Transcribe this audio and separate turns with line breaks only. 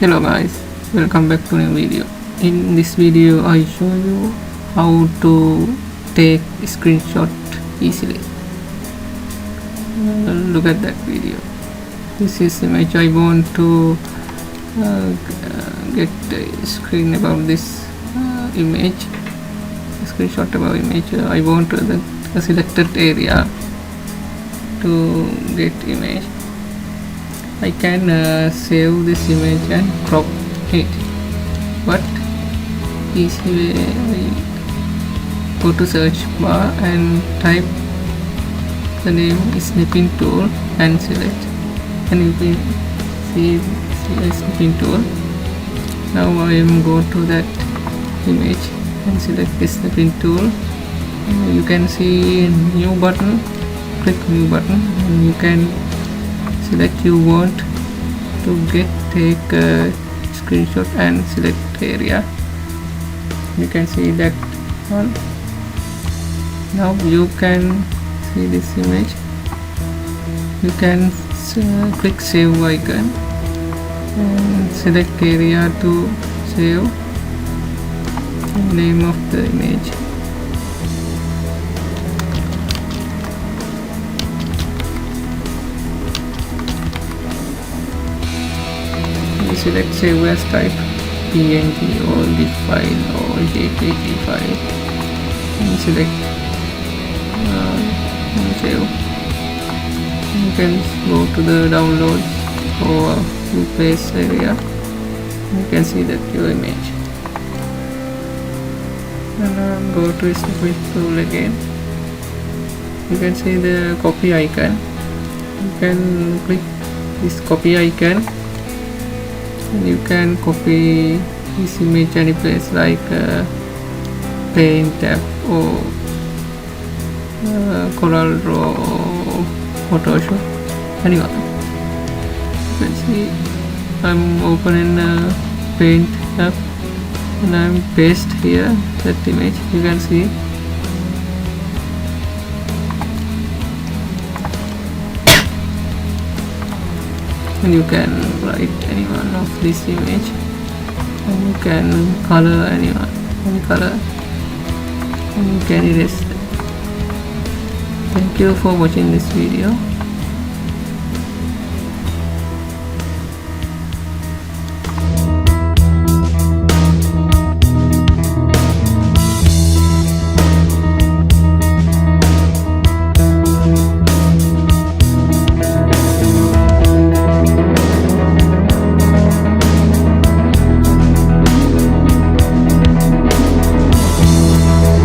Hello guys, welcome back to new video. In this video I show you how to take screenshot easily. Look at that video. This is image. I want to get a screen about this image, screenshot about image. I want the selected area to get image. I can save this image and crop it, but easy way, I go to search bar and type the name is Snipping Tool and select, and you can see Snipping Tool. Now I am go to that image and select this Snipping Tool. You can see new button, click new button, and you can select you want to take a screenshot and select area. You can see that one. Now you can see this image. You can click save icon and select area to save the name of the image. Select save as type PNG or zip file or JPG file and select save. You can go to the downloads or place area. You can see that your image, and go to Snipping Tool again. You can see the copy icon. You can click this copy icon. You can copy this image any place like Paint app or Corel Draw or Photoshop, anyone. You can see I'm opening Paint app and I'm paste here that image. You can see and you can write any one of this image, and you can color any color, and you can erase it. Thank you for watching this video.